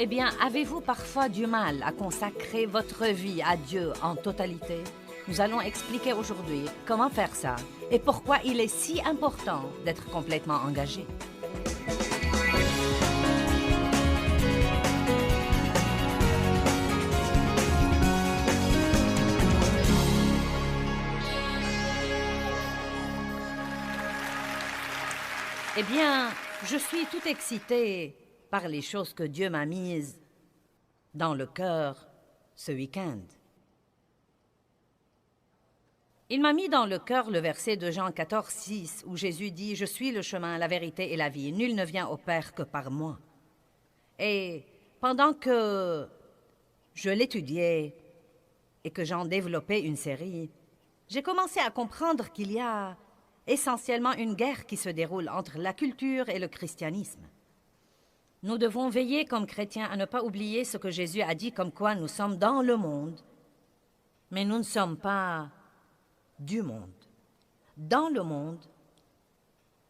Eh bien, avez-vous parfois du mal à consacrer votre vie à Dieu en totalité? Nous allons expliquer aujourd'hui comment faire ça et pourquoi il est si important d'être complètement engagé. Eh bien, je suis tout excitée par les choses que Dieu m'a mises dans le cœur ce week-end. Il m'a mis dans le cœur le verset de Jean 14, 6, où Jésus dit « Je suis le chemin, la vérité et la vie. Nul ne vient au Père que par moi. » Et pendant que je l'étudiais et que j'en développais une série, j'ai commencé à comprendre qu'il y a essentiellement une guerre qui se déroule entre la culture et le christianisme. Nous devons veiller comme chrétiens à ne pas oublier ce que Jésus a dit comme quoi nous sommes dans le monde, mais nous ne sommes pas du monde. Dans le monde,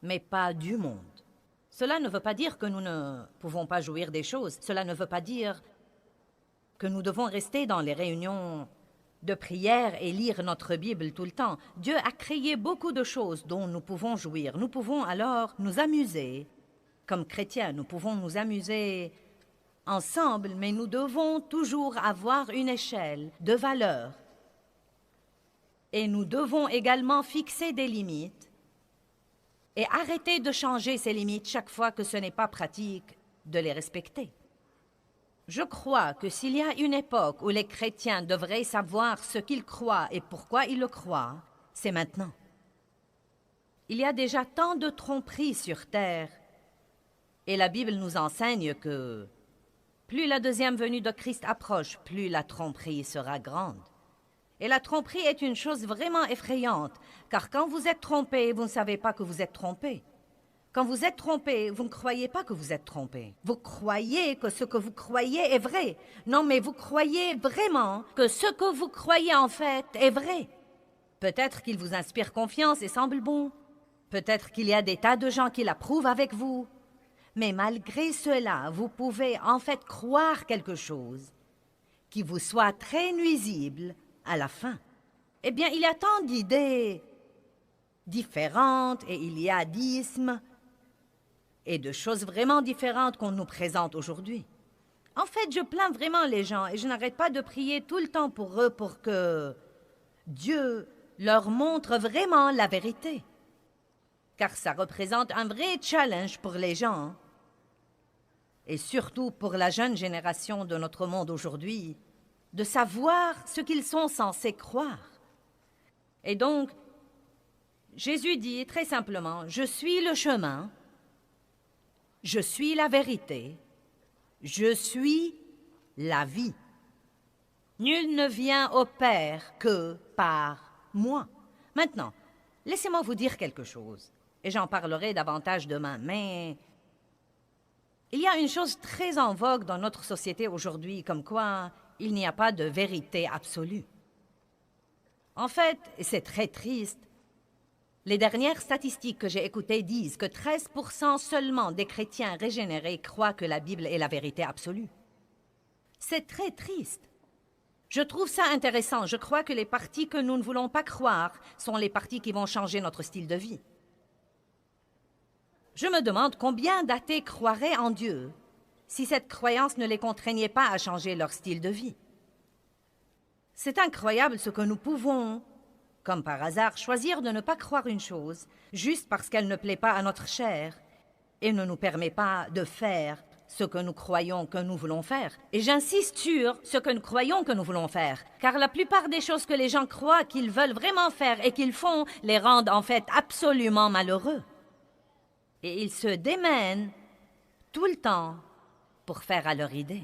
mais pas du monde. Cela ne veut pas dire que nous ne pouvons pas jouir des choses. Cela ne veut pas dire que nous devons rester dans les réunions de prière et lire notre Bible tout le temps. Dieu a créé beaucoup de choses dont nous pouvons jouir. Nous pouvons alors nous amuser. Comme chrétiens, nous pouvons nous amuser ensemble, mais nous devons toujours avoir une échelle de valeurs. Et nous devons également fixer des limites et arrêter de changer ces limites chaque fois que ce n'est pas pratique de les respecter. Je crois que s'il y a une époque où les chrétiens devraient savoir ce qu'ils croient et pourquoi ils le croient, c'est maintenant. Il y a déjà tant de tromperies sur terre, et la Bible nous enseigne que plus la deuxième venue de Christ approche, plus la tromperie sera grande. Et la tromperie est une chose vraiment effrayante, car quand vous êtes trompé, vous ne savez pas que vous êtes trompé. Quand vous êtes trompé, vous ne croyez pas que vous êtes trompé. Vous croyez que ce que vous croyez est vrai. Non, mais vous croyez vraiment que ce que vous croyez en fait est vrai. Peut-être qu'il vous inspire confiance et semble bon. Peut-être qu'il y a des tas de gens qui l'approuvent avec vous. Mais malgré cela, vous pouvez en fait croire quelque chose qui vous soit très nuisible à la fin. Eh bien, il y a tant d'idées différentes et il y a d'ismes et de choses vraiment différentes qu'on nous présente aujourd'hui. En fait, je plains vraiment les gens et je n'arrête pas de prier tout le temps pour eux pour que Dieu leur montre vraiment la vérité. Car ça représente un vrai challenge pour les gens et surtout pour la jeune génération de notre monde aujourd'hui de savoir ce qu'ils sont censés croire. Et donc, Jésus dit très simplement, « Je suis le chemin, je suis la vérité, je suis la vie. Nul ne vient au Père que par moi. » Maintenant, laissez-moi vous dire quelque chose, et j'en parlerai davantage demain, mais il y a une chose très en vogue dans notre société aujourd'hui, comme quoi il n'y a pas de vérité absolue. En fait, et c'est très triste, les dernières statistiques que j'ai écoutées disent que 13% seulement des chrétiens régénérés croient que la Bible est la vérité absolue. C'est très triste. Je trouve ça intéressant. Je crois que les parties que nous ne voulons pas croire sont les parties qui vont changer notre style de vie. Je me demande combien d'athées croiraient en Dieu si cette croyance ne les contraignait pas à changer leur style de vie. C'est incroyable ce que nous pouvons, comme par hasard, choisir de ne pas croire une chose juste parce qu'elle ne plaît pas à notre chair et ne nous permet pas de faire ce que nous croyons que nous voulons faire. Et j'insiste sur ce que nous croyons que nous voulons faire, car la plupart des choses que les gens croient qu'ils veulent vraiment faire et qu'ils font les rendent en fait absolument malheureux. Et ils se démènent tout le temps pour faire à leur idée.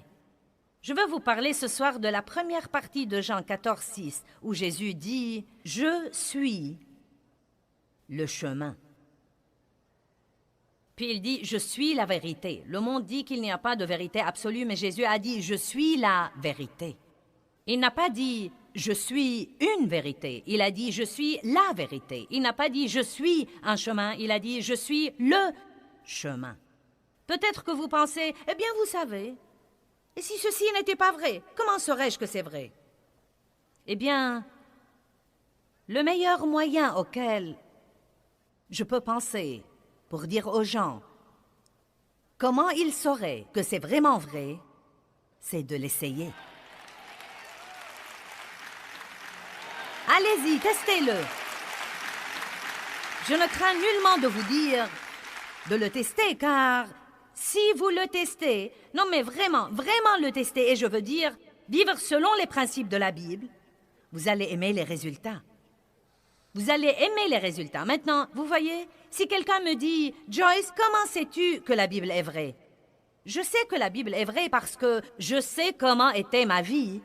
Je veux vous parler ce soir de la première partie de Jean 14, 6, où Jésus dit « Je suis le chemin ». Puis il dit « Je suis la vérité ». Le monde dit qu'il n'y a pas de vérité absolue, mais Jésus a dit « Je suis la vérité ». Il n'a pas dit « Je suis une vérité ». Il a dit « Je suis la vérité ». Il n'a pas dit « Je suis un chemin ». Il a dit « Je suis le chemin ». Peut-être que vous pensez « Eh bien, vous savez, Et si ceci n'était pas vrai, comment saurais-je que c'est vrai? Eh bien, le meilleur moyen auquel je peux penser pour dire aux gens comment ils sauraient que c'est vraiment vrai, c'est de l'essayer. Allez-y, testez-le. Je ne crains nullement de vous dire de le tester, car si vous le testez, non mais vraiment, vraiment le tester, et je veux dire vivre selon les principes de la Bible, vous allez aimer les résultats. Vous allez aimer les résultats. Maintenant, vous voyez, si quelqu'un me dit « Joyce, comment sais-tu que la Bible est vraie? » Je sais que la Bible est vraie parce que je sais comment était ma vie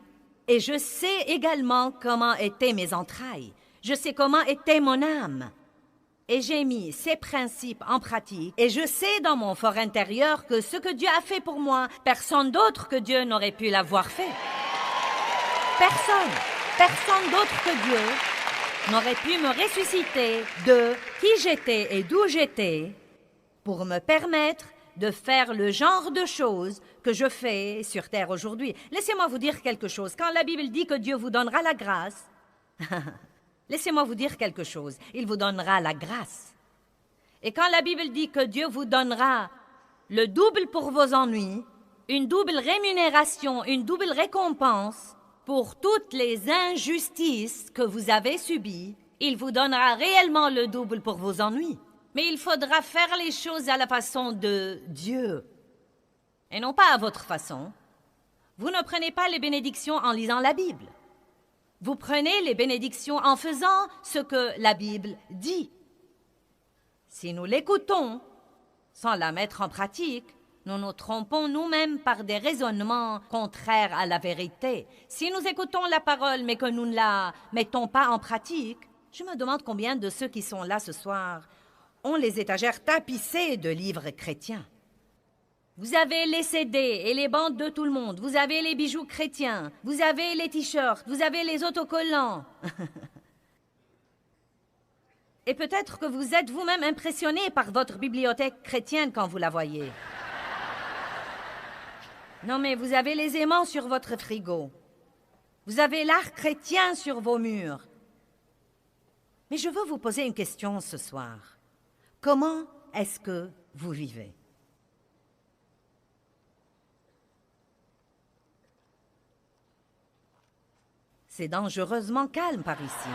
et je sais également comment étaient mes entrailles. Je sais comment était mon âme. Et j'ai mis ces principes en pratique et je sais dans mon fort intérieur que ce que Dieu a fait pour moi, personne d'autre que Dieu n'aurait pu l'avoir fait. Personne d'autre que Dieu n'aurait pu me ressusciter de qui j'étais et d'où j'étais pour me permettre de faire le genre de choses que je fais sur terre aujourd'hui. Laissez-moi vous dire quelque chose. Quand la Bible dit que Dieu vous donnera la grâce, laissez-moi vous dire quelque chose. Il vous donnera la grâce. Et quand la Bible dit que Dieu vous donnera le double pour vos ennuis, une double rémunération, une double récompense, pour toutes les injustices que vous avez subies, il vous donnera réellement le double pour vos ennuis. Mais il faudra faire les choses à la façon de Dieu, et non pas à votre façon. Vous ne prenez pas les bénédictions en lisant la Bible. Vous prenez les bénédictions en faisant ce que la Bible dit. Si nous l'écoutons sans la mettre en pratique, nous nous trompons nous-mêmes par des raisonnements contraires à la vérité. Si nous écoutons la parole, mais que nous ne la mettons pas en pratique, je me demande combien de ceux qui sont là ce soir ont les étagères tapissées de livres chrétiens. Vous avez les CD et les bandes de tout le monde, vous avez les bijoux chrétiens, vous avez les t-shirts, vous avez les autocollants. Et peut-être que vous êtes vous-même impressionné par votre bibliothèque chrétienne quand vous la voyez. Non, mais vous avez les aimants sur votre frigo. Vous avez l'art chrétien sur vos murs. Mais je veux vous poser une question ce soir. Comment est-ce que vous vivez? C'est dangereusement calme par ici.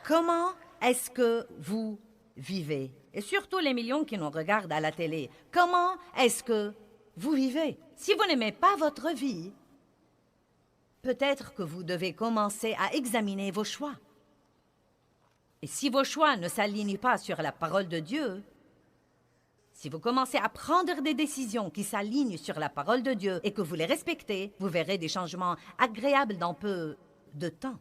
Comment est-ce que vous vivez? Et surtout les millions qui nous regardent à la télé. Comment est-ce que vous vivez? Si vous n'aimez pas votre vie, peut-être que vous devez commencer à examiner vos choix. Et si vos choix ne s'alignent pas sur la parole de Dieu, si vous commencez à prendre des décisions qui s'alignent sur la parole de Dieu et que vous les respectez, vous verrez des changements agréables dans peu de temps.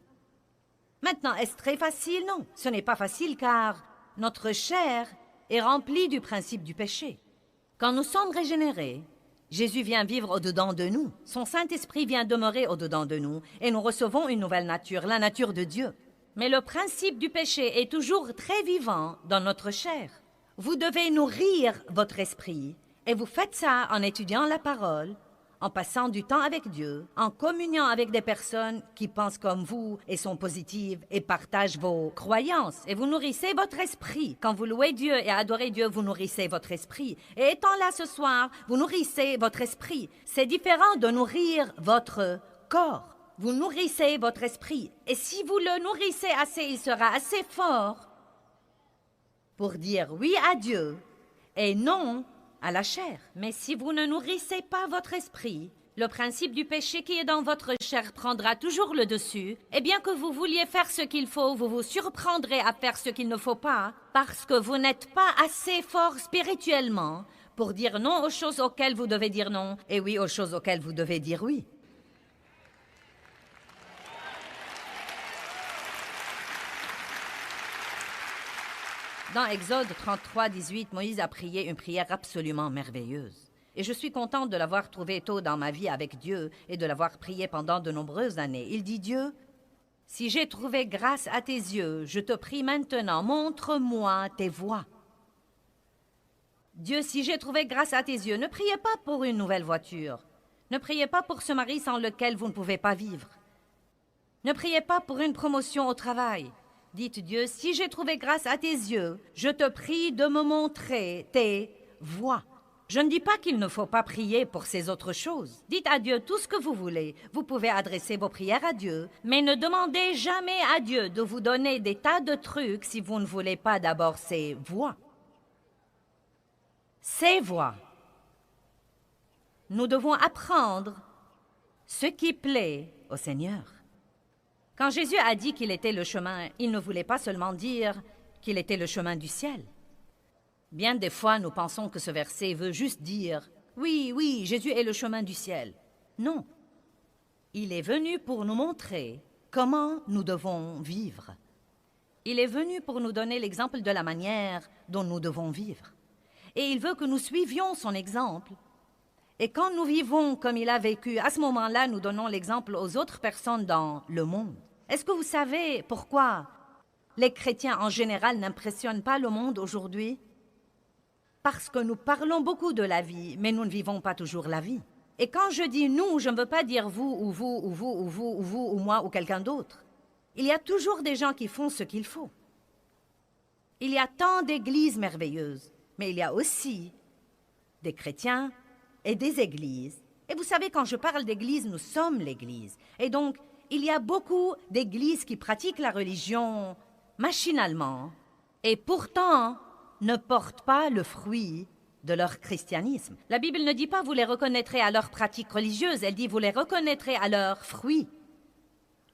Maintenant, est-ce très facile? Non, ce n'est pas facile car notre chair est remplie du principe du péché. Quand nous sommes régénérés, Jésus vient vivre au-dedans de nous. Son Saint-Esprit vient demeurer au-dedans de nous et nous recevons une nouvelle nature, la nature de Dieu. Mais le principe du péché est toujours très vivant dans notre chair. Vous devez nourrir votre esprit et vous faites ça en étudiant la parole, en passant du temps avec Dieu, en communiant avec des personnes qui pensent comme vous et sont positives et partagent vos croyances. Et vous nourrissez votre esprit. Quand vous louez Dieu et adorez Dieu, vous nourrissez votre esprit. Et étant là ce soir, vous nourrissez votre esprit. C'est différent de nourrir votre corps. Vous nourrissez votre esprit. Et si vous le nourrissez assez, il sera assez fort pour dire oui à Dieu et non à la chair. Mais si vous ne nourrissez pas votre esprit, le principe du péché qui est dans votre chair prendra toujours le dessus. Et bien que vous vouliez faire ce qu'il faut, vous vous surprendrez à faire ce qu'il ne faut pas, parce que vous n'êtes pas assez fort spirituellement pour dire non aux choses auxquelles vous devez dire non, et oui aux choses auxquelles vous devez dire oui. Dans Exode 33, 18, Moïse a prié une prière absolument merveilleuse. Et je suis contente de l'avoir trouvée tôt dans ma vie avec Dieu et de l'avoir priée pendant de nombreuses années. Il dit, Dieu, si j'ai trouvé grâce à tes yeux, je te prie maintenant, montre-moi tes voies. Dieu, si j'ai trouvé grâce à tes yeux, ne priez pas pour une nouvelle voiture. Ne priez pas pour ce mari sans lequel vous ne pouvez pas vivre. Ne priez pas pour une promotion au travail. Dites Dieu, si j'ai trouvé grâce à tes yeux, je te prie de me montrer tes voies. Je ne dis pas qu'il ne faut pas prier pour ces autres choses. Dites à Dieu tout ce que vous voulez. Vous pouvez adresser vos prières à Dieu, mais ne demandez jamais à Dieu de vous donner des tas de trucs si vous ne voulez pas d'abord ses voies. Ses voies. Nous devons apprendre ce qui plaît au Seigneur. Quand Jésus a dit qu'il était le chemin, il ne voulait pas seulement dire qu'il était le chemin du ciel. Bien des fois, nous pensons que ce verset veut juste dire « Oui, oui, Jésus est le chemin du ciel ». Non. Il est venu pour nous montrer comment nous devons vivre. Il est venu pour nous donner l'exemple de la manière dont nous devons vivre. Et il veut que nous suivions son exemple. Et quand nous vivons comme il a vécu, à ce moment-là, nous donnons l'exemple aux autres personnes dans le monde. Est-ce que vous savez pourquoi les chrétiens en général n'impressionnent pas le monde aujourd'hui? Parce que nous parlons beaucoup de la vie, mais nous ne vivons pas toujours la vie. Et quand je dis nous, je ne veux pas dire vous, ou vous, ou vous, ou vous, ou vous, ou moi, ou quelqu'un d'autre. Il y a toujours des gens qui font ce qu'il faut. Il y a tant d'églises merveilleuses, mais il y a aussi des chrétiens et des églises. Et vous savez, quand je parle d'église, nous sommes l'église. Et donc, il y a beaucoup d'églises qui pratiquent la religion machinalement, et pourtant ne portent pas le fruit de leur christianisme. La Bible ne dit pas « vous les reconnaîtrez à leurs pratiques religieuses », elle dit « vous les reconnaîtrez à leurs fruits ».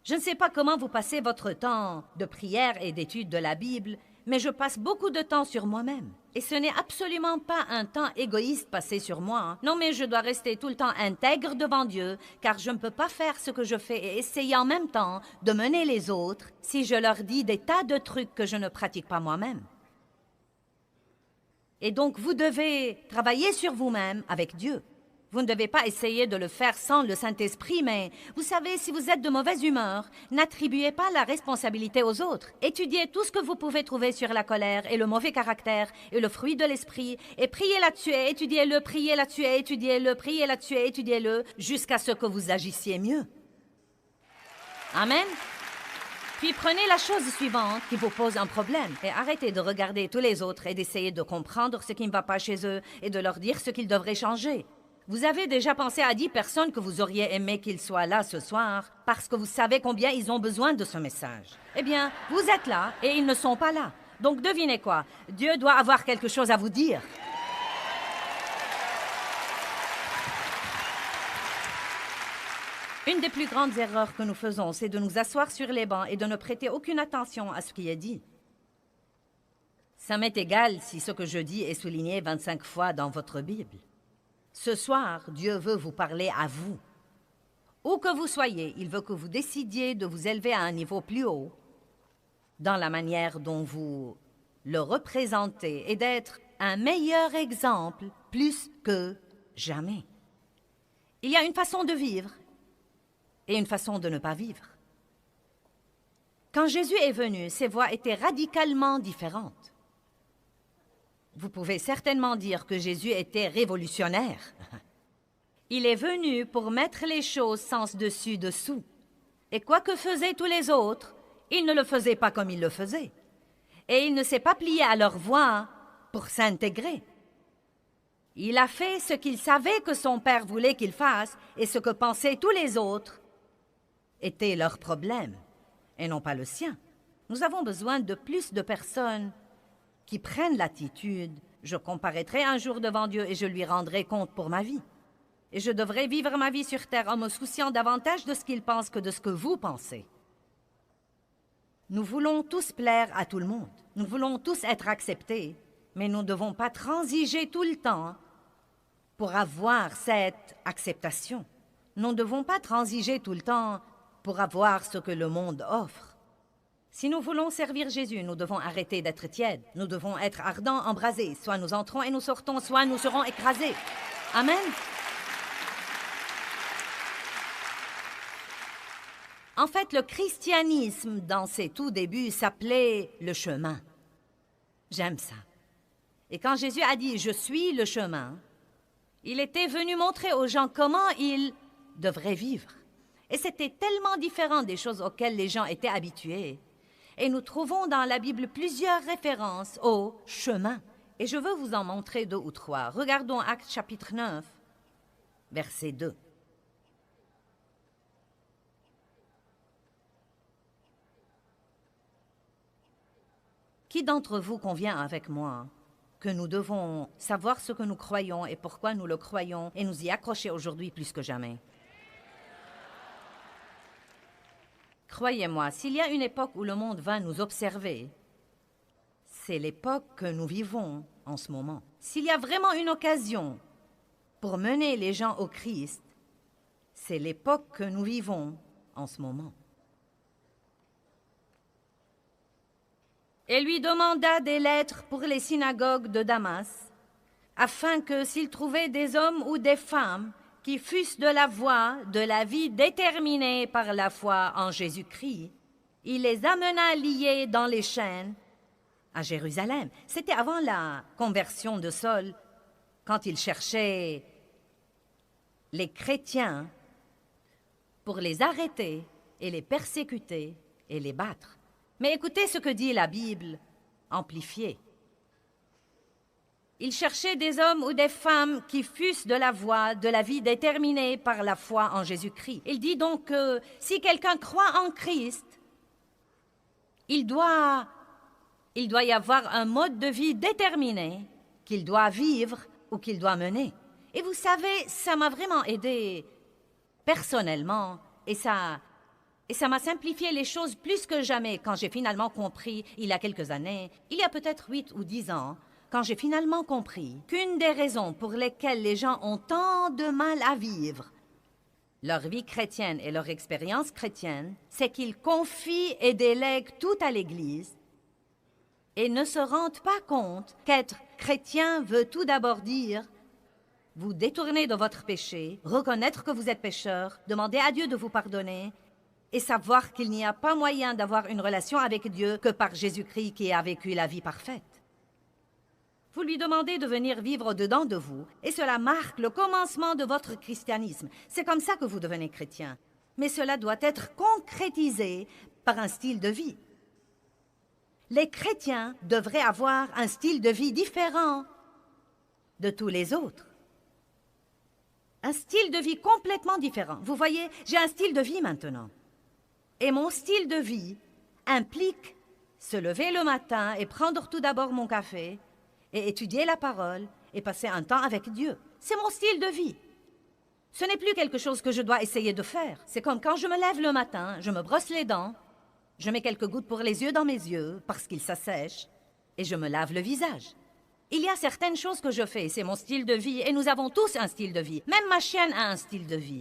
Je ne sais pas comment vous passez votre temps de prière et d'étude de la Bible, mais je passe beaucoup de temps sur moi-même. Et ce n'est absolument pas un temps égoïste passé sur moi. Non, mais je dois rester tout le temps intègre devant Dieu, car je ne peux pas faire ce que je fais et essayer en même temps de mener les autres si je leur dis des tas de trucs que je ne pratique pas moi-même. Et donc, vous devez travailler sur vous-même avec Dieu. Vous ne devez pas essayer de le faire sans le Saint-Esprit, mais vous savez, si vous êtes de mauvaise humeur, n'attribuez pas la responsabilité aux autres. Étudiez tout ce que vous pouvez trouver sur la colère et le mauvais caractère et le fruit de l'esprit, et priez là-dessus et étudiez-le, priez là-dessus et étudiez-le, priez là-dessus et étudiez-le, jusqu'à ce que vous agissiez mieux. Amen. Puis prenez la chose suivante qui vous pose un problème et arrêtez de regarder tous les autres et d'essayer de comprendre ce qui ne va pas chez eux et de leur dire ce qu'ils devraient changer. Vous avez déjà pensé à 10 personnes que vous auriez aimé qu'ils soient là ce soir parce que vous savez combien ils ont besoin de ce message. Eh bien, vous êtes là et ils ne sont pas là. Donc devinez quoi? Dieu doit avoir quelque chose à vous dire. Une des plus grandes erreurs que nous faisons, c'est de nous asseoir sur les bancs et de ne prêter aucune attention à ce qui est dit. Ça m'est égal si ce que je dis est souligné 25 fois dans votre Bible. Ce soir, Dieu veut vous parler à vous. Où que vous soyez, il veut que vous décidiez de vous élever à un niveau plus haut dans la manière dont vous le représentez et d'être un meilleur exemple plus que jamais. Il y a une façon de vivre et une façon de ne pas vivre. Quand Jésus est venu, ses voies étaient radicalement différentes. Vous pouvez certainement dire que Jésus était révolutionnaire. Il est venu pour mettre les choses sens dessus dessous. Et quoi que faisaient tous les autres, il ne le faisait pas comme il le faisait. Et il ne s'est pas plié à leur voie pour s'intégrer. Il a fait ce qu'il savait que son Père voulait qu'il fasse, et ce que pensaient tous les autres était leur problème, et non pas le sien. Nous avons besoin de plus de personnes qui prennent l'attitude « Je comparaîtrai un jour devant Dieu et je lui rendrai compte pour ma vie. Et je devrais vivre ma vie sur terre en me souciant davantage de ce qu'il pense que de ce que vous pensez. » Nous voulons tous plaire à tout le monde. Nous voulons tous être acceptés, mais nous ne devons pas transiger tout le temps pour avoir cette acceptation. Nous ne devons pas transiger tout le temps pour avoir ce que le monde offre. Si nous voulons servir Jésus, nous devons arrêter d'être tièdes. Nous devons être ardents, embrasés. Soit nous entrons et nous sortons, soit nous serons écrasés. Amen. En fait, le christianisme, dans ses tout débuts, s'appelait le chemin. J'aime ça. Et quand Jésus a dit « Je suis le chemin », il était venu montrer aux gens comment ils devraient vivre. Et c'était tellement différent des choses auxquelles les gens étaient habitués. Et nous trouvons dans la Bible plusieurs références au chemin. Et je veux vous en montrer 2 ou 3. Regardons Actes chapitre 9, verset 2. Qui d'entre vous convient avec moi que nous devons savoir ce que nous croyons et pourquoi nous le croyons et nous y accrocher aujourd'hui plus que jamais? Croyez-moi, s'il y a une époque où le monde va nous observer, c'est l'époque que nous vivons en ce moment. S'il y a vraiment une occasion pour mener les gens au Christ, c'est l'époque que nous vivons en ce moment. Et lui demanda des lettres pour les synagogues de Damas, afin que s'il trouvait des hommes ou des femmes qui fussent de la voie de la vie déterminée par la foi en Jésus-Christ, il les amena liés dans les chaînes à Jérusalem. C'était avant la conversion de Saul, quand il cherchait les chrétiens pour les arrêter et les persécuter et les battre. Mais écoutez ce que dit la Bible amplifiée. Il cherchait des hommes ou des femmes qui fussent de la voie de la vie déterminée par la foi en Jésus-Christ. Il dit donc que si quelqu'un croit en Christ, il doit y avoir un mode de vie déterminé qu'il doit vivre ou qu'il doit mener. Et vous savez, ça m'a vraiment aidé personnellement et ça m'a simplifié les choses plus que jamais quand j'ai finalement compris, il y a quelques années, il y a peut-être 8 ou 10 ans, quand j'ai finalement compris qu'une des raisons pour lesquelles les gens ont tant de mal à vivre leur vie chrétienne et leur expérience chrétienne, c'est qu'ils confient et délèguent tout à l'Église et ne se rendent pas compte qu'être chrétien veut tout d'abord dire vous détourner de votre péché, reconnaître que vous êtes pécheur, demander à Dieu de vous pardonner et savoir qu'il n'y a pas moyen d'avoir une relation avec Dieu que par Jésus-Christ qui a vécu la vie parfaite. Vous lui demandez de venir vivre au-dedans de vous, et cela marque le commencement de votre christianisme. C'est comme ça que vous devenez chrétien. Mais cela doit être concrétisé par un style de vie. Les chrétiens devraient avoir un style de vie différent de tous les autres. Un style de vie complètement différent. Vous voyez, j'ai un style de vie maintenant. Et mon style de vie implique se lever le matin et prendre tout d'abord mon café, et étudier la parole et passer un temps avec Dieu. C'est mon style de vie. Ce n'est plus quelque chose que je dois essayer de faire. C'est comme quand je me lève le matin, je me brosse les dents, je mets quelques gouttes pour les yeux dans mes yeux parce qu'ils s'assèchent et je me lave le visage. Il y a certaines choses que je fais, c'est mon style de vie et nous avons tous un style de vie. Même ma chienne a un style de vie.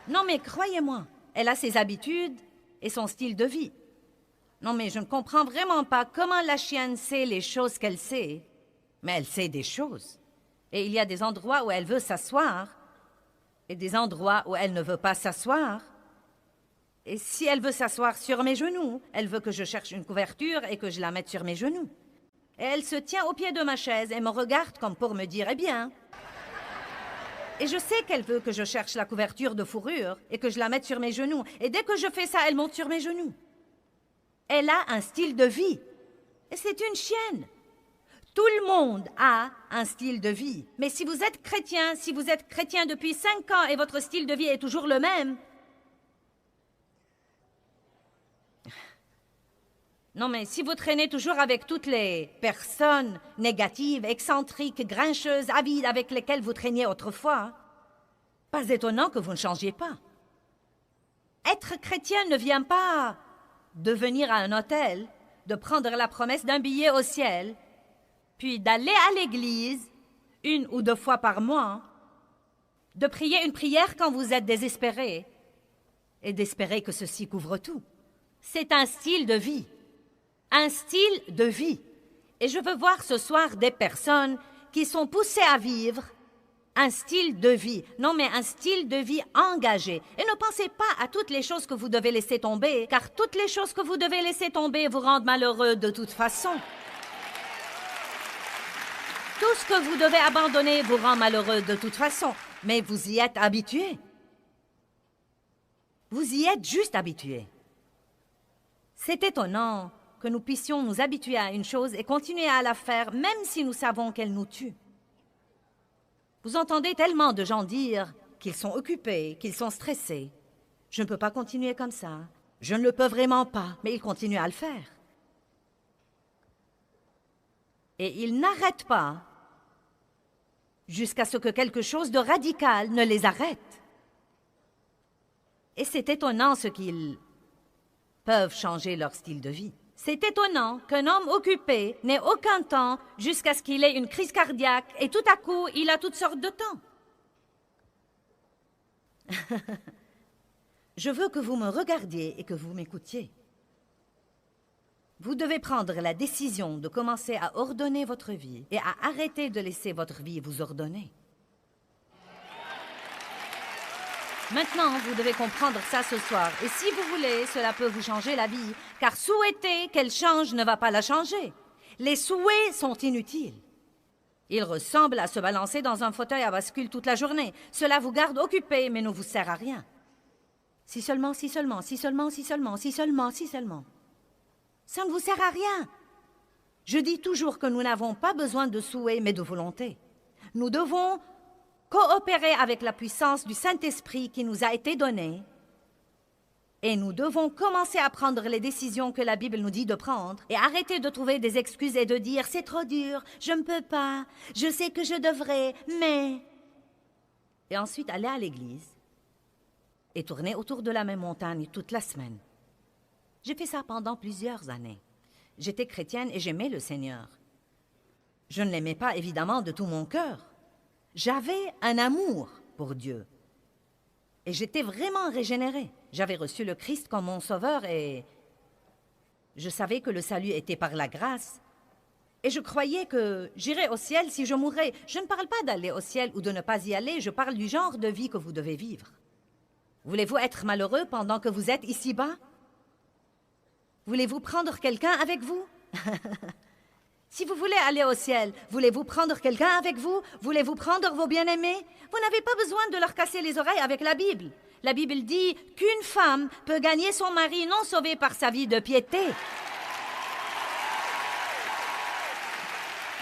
Non mais croyez-moi, elle a ses habitudes et son style de vie. Non, mais je ne comprends vraiment pas comment la chienne sait les choses qu'elle sait. Mais elle sait des choses. Et il y a des endroits où elle veut s'asseoir et des endroits où elle ne veut pas s'asseoir. Et si elle veut s'asseoir sur mes genoux, elle veut que je cherche une couverture et que je la mette sur mes genoux. Et elle se tient au pied de ma chaise et me regarde comme pour me dire « Eh bien !» Et je sais qu'elle veut que je cherche la couverture de fourrure et que je la mette sur mes genoux. Et dès que je fais ça, elle monte sur mes genoux. Elle a un style de vie. Et c'est une chienne. Tout le monde a un style de vie. Mais si vous êtes chrétien depuis 5 ans et votre style de vie est toujours le même... Non, mais si vous traînez toujours avec toutes les personnes négatives, excentriques, grincheuses, avides avec lesquelles vous traîniez autrefois, pas étonnant que vous ne changiez pas. Être chrétien ne vient pas de venir à un hôtel, de prendre la promesse d'un billet au ciel, puis d'aller à l'église 1 ou 2 fois par mois, de prier une prière quand vous êtes désespéré et d'espérer que ceci couvre tout. C'est un style de vie. Un style de vie. Et je veux voir ce soir des personnes qui sont poussées à vivre un style de vie. Non, mais un style de vie engagé. Et ne pensez pas à toutes les choses que vous devez laisser tomber, car toutes les choses que vous devez laisser tomber vous rendent malheureux de toute façon. Tout ce que vous devez abandonner vous rend malheureux de toute façon, mais vous y êtes habitué. Vous y êtes juste habitué. C'est étonnant que nous puissions nous habituer à une chose et continuer à la faire, même si nous savons qu'elle nous tue. Vous entendez tellement de gens dire qu'ils sont occupés, qu'ils sont stressés. Je ne peux pas continuer comme ça. Je ne le peux vraiment pas, mais ils continuent à le faire. Et ils n'arrêtent pas jusqu'à ce que quelque chose de radical ne les arrête. Et c'est étonnant ce qu'ils peuvent changer leur style de vie. C'est étonnant qu'un homme occupé n'ait aucun temps jusqu'à ce qu'il ait une crise cardiaque et tout à coup, il a toutes sortes de temps. Je veux que vous me regardiez et que vous m'écoutiez. Vous devez prendre la décision de commencer à ordonner votre vie et à arrêter de laisser votre vie vous ordonner. Maintenant, vous devez comprendre ça ce soir. Et si vous voulez, cela peut vous changer la vie, car souhaiter qu'elle change ne va pas la changer. Les souhaits sont inutiles. Ils ressemblent à se balancer dans un fauteuil à bascule toute la journée. Cela vous garde occupé, mais ne vous sert à rien. Si seulement, si seulement, si seulement, si seulement, si seulement, si seulement. Ça ne vous sert à rien. Je dis toujours que nous n'avons pas besoin de souhaits, mais de volonté. Nous devons coopérer avec la puissance du Saint-Esprit qui nous a été donnée. Et nous devons commencer à prendre les décisions que la Bible nous dit de prendre et arrêter de trouver des excuses et de dire « c'est trop dur, je ne peux pas, je sais que je devrais, mais… » Et ensuite aller à l'église et tourner autour de la même montagne toute la semaine. J'ai fait ça pendant plusieurs années. J'étais chrétienne et j'aimais le Seigneur. Je ne l'aimais pas évidemment de tout mon cœur. J'avais un amour pour Dieu. Et j'étais vraiment régénérée. J'avais reçu le Christ comme mon sauveur et je savais que le salut était par la grâce. Et je croyais que j'irais au ciel si je mourrais. Je ne parle pas d'aller au ciel ou de ne pas y aller, je parle du genre de vie que vous devez vivre. Voulez-vous être malheureux pendant que vous êtes ici-bas? Voulez-vous prendre quelqu'un avec vous? Si vous voulez aller au ciel, voulez-vous prendre quelqu'un avec vous? Voulez-vous prendre vos bien-aimés? Vous n'avez pas besoin de leur casser les oreilles avec la Bible. La Bible dit qu'une femme peut gagner son mari non sauvé par sa vie de piété.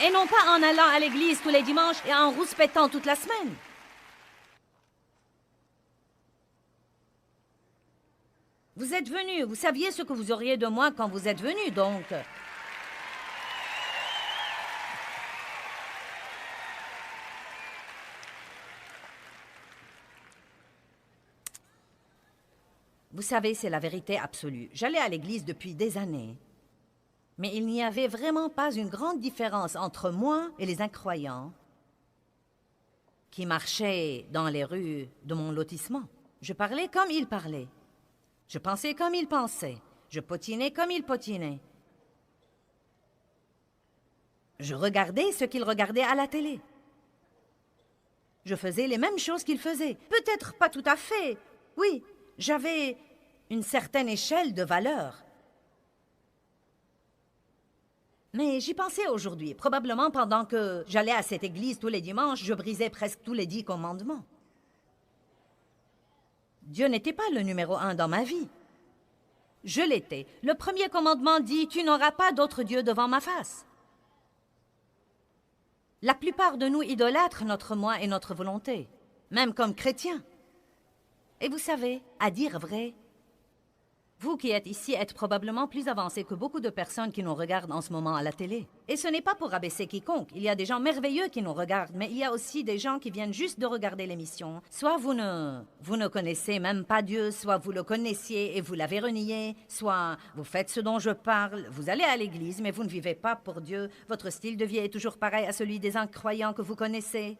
Et non pas en allant à l'église tous les dimanches et en rouspétant toute la semaine. Vous êtes venu, vous saviez ce que vous auriez de moi quand vous êtes venu, donc… Vous savez, c'est la vérité absolue. J'allais à l'église depuis des années, mais il n'y avait vraiment pas une grande différence entre moi et les incroyants qui marchaient dans les rues de mon lotissement. Je parlais comme ils parlaient. Je pensais comme ils pensaient. Je potinais comme ils potinaient. Je regardais ce qu'ils regardaient à la télé. Je faisais les mêmes choses qu'ils faisaient. Peut-être pas tout à fait. Oui, j'avais une certaine échelle de valeur. Mais j'y pensais aujourd'hui. Probablement pendant que j'allais à cette église tous les dimanches, je brisais presque tous les 10 commandements. Dieu n'était pas le numéro 1 dans ma vie. Je l'étais. Le premier commandement dit « Tu n'auras pas d'autre Dieu devant ma face ». La plupart de nous idolâtrent notre moi et notre volonté, même comme chrétiens. Et vous savez, à dire vrai, vous qui êtes ici êtes probablement plus avancés que beaucoup de personnes qui nous regardent en ce moment à la télé. Et ce n'est pas pour abaisser quiconque. Il y a des gens merveilleux qui nous regardent, mais il y a aussi des gens qui viennent juste de regarder l'émission. Soit vous ne connaissez même pas Dieu, soit vous le connaissiez et vous l'avez renié, soit vous faites ce dont je parle, vous allez à l'église, mais vous ne vivez pas pour Dieu. Votre style de vie est toujours pareil à celui des incroyants que vous connaissez.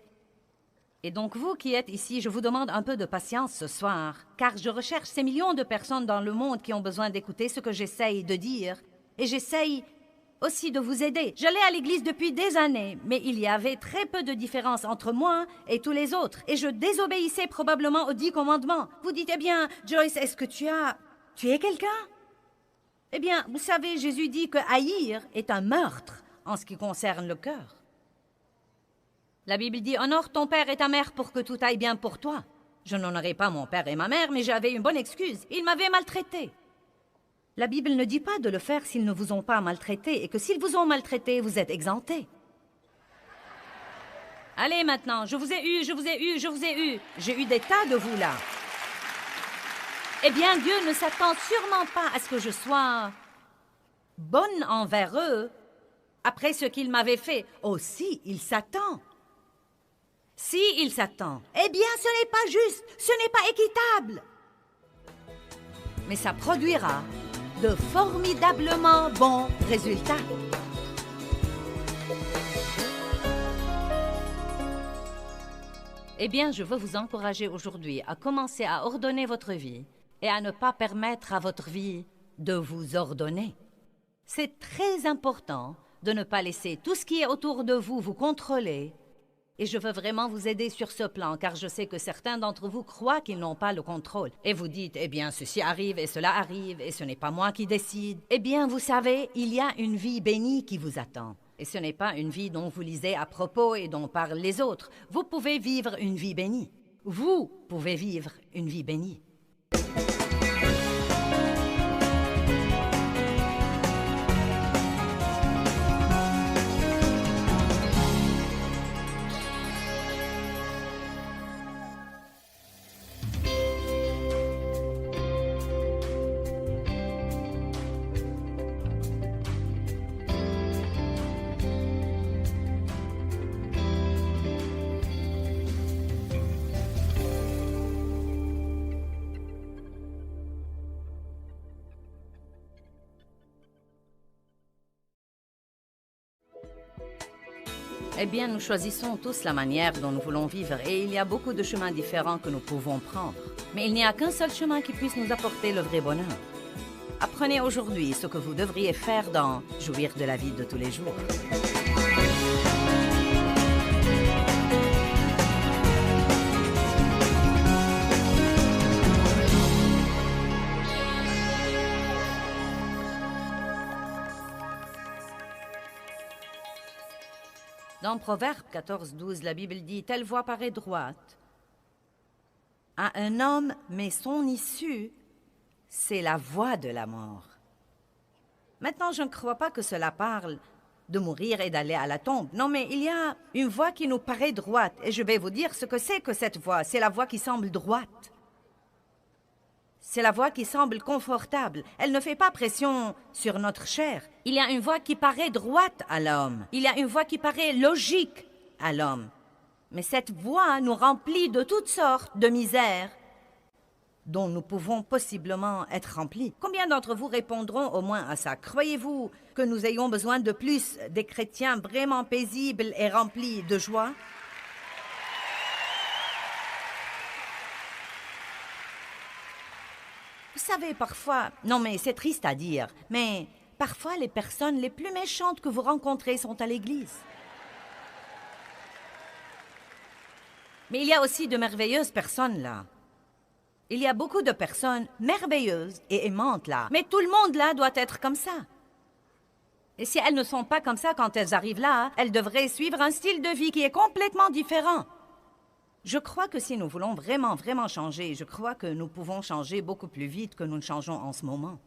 Et donc vous qui êtes ici, je vous demande un peu de patience ce soir, car je recherche ces millions de personnes dans le monde qui ont besoin d'écouter ce que j'essaye de dire, et j'essaye aussi de vous aider. J'allais à l'église depuis des années, mais il y avait très peu de différence entre moi et tous les autres, et je désobéissais probablement aux 10 commandements. Vous dites, eh bien, Joyce, est-ce que tu es quelqu'un? Eh bien, vous savez, Jésus dit que haïr est un meurtre en ce qui concerne le cœur. La Bible dit « Honore ton père et ta mère pour que tout aille bien pour toi ». Je n'honorais pas mon père et ma mère, mais j'avais une bonne excuse. Ils m'avaient maltraité. La Bible ne dit pas de le faire s'ils ne vous ont pas maltraité et que s'ils vous ont maltraité, vous êtes exempté. Allez maintenant, je vous ai eu, je vous ai eu, je vous ai eu. J'ai eu des tas de vous là. Eh bien, Dieu ne s'attend sûrement pas à ce que je sois bonne envers eux après ce qu'ils m'avaient fait. Aussi, il s'attend. Si il s'attend, eh bien, ce n'est pas juste, ce n'est pas équitable. Mais ça produira de formidablement bons résultats. Eh bien, je veux vous encourager aujourd'hui à commencer à ordonner votre vie et à ne pas permettre à votre vie de vous ordonner. C'est très important de ne pas laisser tout ce qui est autour de vous vous contrôler. Et je veux vraiment vous aider sur ce plan, car je sais que certains d'entre vous croient qu'ils n'ont pas le contrôle. Et vous dites, eh bien, ceci arrive et cela arrive, et ce n'est pas moi qui décide. Eh bien, vous savez, il y a une vie bénie qui vous attend. Et ce n'est pas une vie dont vous lisez à propos et dont parlent les autres. Vous pouvez vivre une vie bénie. Vous pouvez vivre une vie bénie. Eh bien, nous choisissons tous la manière dont nous voulons vivre et il y a beaucoup de chemins différents que nous pouvons prendre. Mais il n'y a qu'un seul chemin qui puisse nous apporter le vrai bonheur. Apprenez aujourd'hui ce que vous devriez faire dans jouir de la vie de tous les jours. Dans Proverbe 14, 12, la Bible dit « Telle voie paraît droite à un homme, mais son issue, c'est la voie de la mort. » Maintenant, je ne crois pas que cela parle de mourir et d'aller à la tombe. Non, mais il y a une voie qui nous paraît droite. Et je vais vous dire ce que c'est que cette voie. C'est la voie qui semble droite. C'est la voie qui semble confortable. Elle ne fait pas pression sur notre chair. Il y a une voie qui paraît droite à l'homme. Il y a une voie qui paraît logique à l'homme. Mais cette voie nous remplit de toutes sortes de misères dont nous pouvons possiblement être remplis. Combien d'entre vous répondront au moins à ça? Croyez-vous que nous ayons besoin de plus des chrétiens vraiment paisibles et remplis de joie? Vous savez, parfois... Non, mais c'est triste à dire, mais parfois les personnes les plus méchantes que vous rencontrez sont à l'église. Mais il y a aussi de merveilleuses personnes là. Il y a beaucoup de personnes merveilleuses et aimantes là. Mais tout le monde là doit être comme ça. Et si elles ne sont pas comme ça quand elles arrivent là, elles devraient suivre un style de vie qui est complètement différent. Je crois que si nous voulons vraiment changer, je crois que nous pouvons changer beaucoup plus vite que nous ne changeons en ce moment.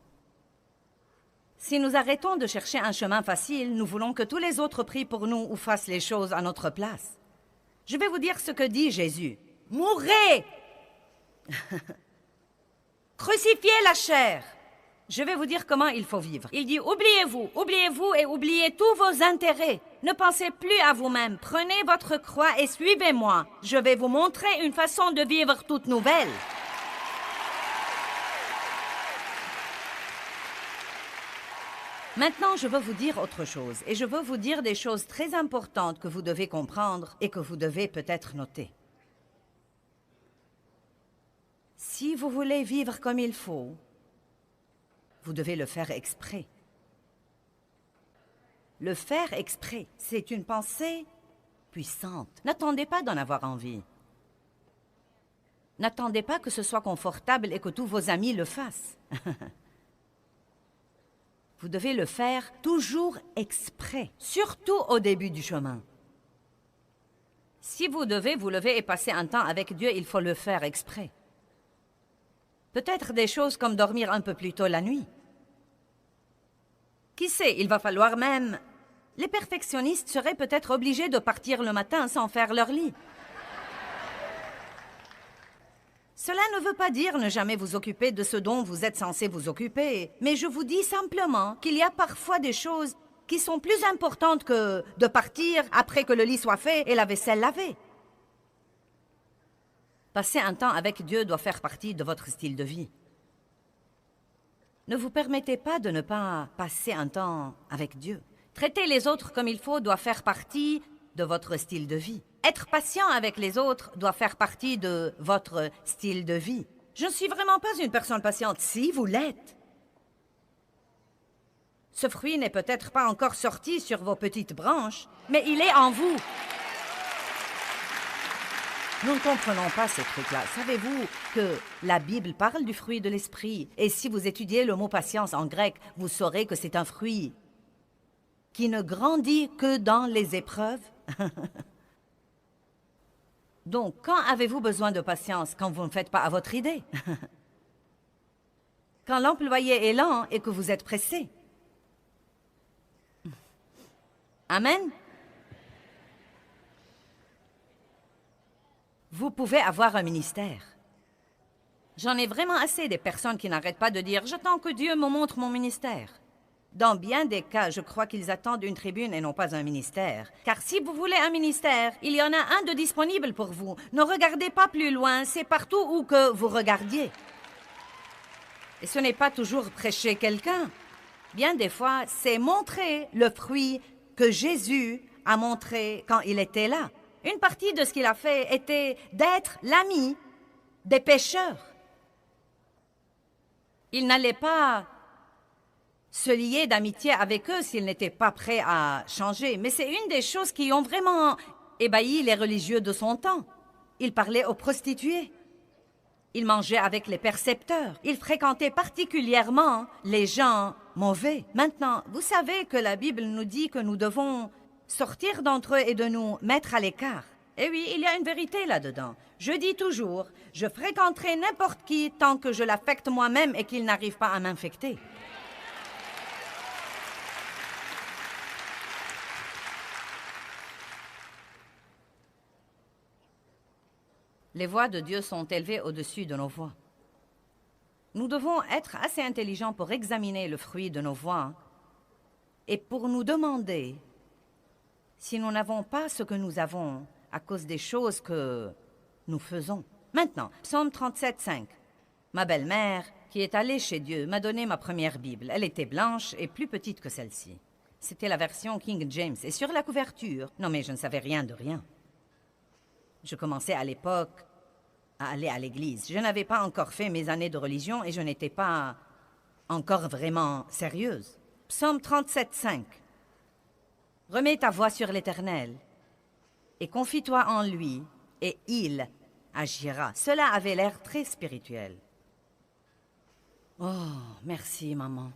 Si nous arrêtons de chercher un chemin facile, nous voulons que tous les autres prient pour nous ou fassent les choses à notre place. Je vais vous dire ce que dit Jésus. Mourrez! Crucifiez la chair! Je vais vous dire comment il faut vivre. Il dit, oubliez-vous et oubliez tous vos intérêts. Ne pensez plus à vous-même. Prenez votre croix et suivez-moi. Je vais vous montrer une façon de vivre toute nouvelle. Maintenant, je veux vous dire autre chose. Et je veux vous dire des choses très importantes que vous devez comprendre et que vous devez peut-être noter. Si vous voulez vivre comme il faut, vous devez le faire exprès. Le faire exprès, c'est une pensée puissante. N'attendez pas d'en avoir envie. N'attendez pas que ce soit confortable et que tous vos amis le fassent. Vous devez le faire toujours exprès, surtout au début du chemin. Si vous devez vous lever et passer un temps avec Dieu, il faut le faire exprès. Peut-être des choses comme dormir un peu plus tôt la nuit. Qui sait, il va falloir même... Les perfectionnistes seraient peut-être obligés de partir le matin sans faire leur lit. Cela ne veut pas dire ne jamais vous occuper de ce dont vous êtes censé vous occuper, mais je vous dis simplement qu'il y a parfois des choses qui sont plus importantes que de partir après que le lit soit fait et la vaisselle lavée. Passer un temps avec Dieu doit faire partie de votre style de vie. Ne vous permettez pas de ne pas passer un temps avec Dieu. Traiter les autres comme il faut doit faire partie de votre style de vie. Être patient avec les autres doit faire partie de votre style de vie. Je ne suis vraiment pas une personne patiente, si vous l'êtes. Ce fruit n'est peut-être pas encore sorti sur vos petites branches, mais il est en vous. Nous ne comprenons pas ces trucs-là. Savez-vous que la Bible parle du fruit de l'esprit? Et si vous étudiez le mot patience en grec, vous saurez que c'est un fruit qui ne grandit que dans les épreuves. Donc, quand avez-vous besoin de patience? Quand vous ne faites pas à votre idée. Quand l'employé est lent et que vous êtes pressé. Amen? Vous pouvez avoir un ministère. J'en ai vraiment assez des personnes qui n'arrêtent pas de dire « J'attends que Dieu me montre mon ministère ». Dans bien des cas, je crois qu'ils attendent une tribune et non pas un ministère. Car si vous voulez un ministère, il y en a un de disponible pour vous. Ne regardez pas plus loin, c'est partout où que vous regardiez. Et ce n'est pas toujours prêcher quelqu'un. Bien des fois, c'est montrer le fruit que Jésus a montré quand il était là. Une partie de ce qu'il a fait était d'être l'ami des pécheurs. Il n'allait pas se lier d'amitié avec eux s'ils n'étaient pas prêts à changer. Mais c'est une des choses qui ont vraiment ébahi les religieux de son temps. Il parlait aux prostituées. Il mangeait avec les percepteurs. Il fréquentait particulièrement les gens mauvais. Maintenant, vous savez que la Bible nous dit que nous devons sortir d'entre eux et de nous mettre à l'écart. Et oui, il y a une vérité là-dedans. Je dis toujours, je fréquenterai n'importe qui tant que je l'affecte moi-même et qu'il n'arrive pas à m'infecter. Les voix de Dieu sont élevées au-dessus de nos voix. Nous devons être assez intelligents pour examiner le fruit de nos voix et pour nous demander si nous n'avons pas ce que nous avons à cause des choses que nous faisons. Maintenant, Psaume 37, 5. Ma belle-mère, qui est allée chez Dieu, m'a donné ma première Bible. Elle était blanche et plus petite que celle-ci. C'était la version King James. Et sur la couverture, non mais je ne savais rien de rien. Je commençais à l'époque à aller à l'église. Je n'avais pas encore fait mes années de religion et je n'étais pas encore vraiment sérieuse. Psaume 37, 5. Remets ta voix sur l'Éternel et confie-toi en lui et il agira. Cela avait l'air très spirituel. Oh, merci, maman.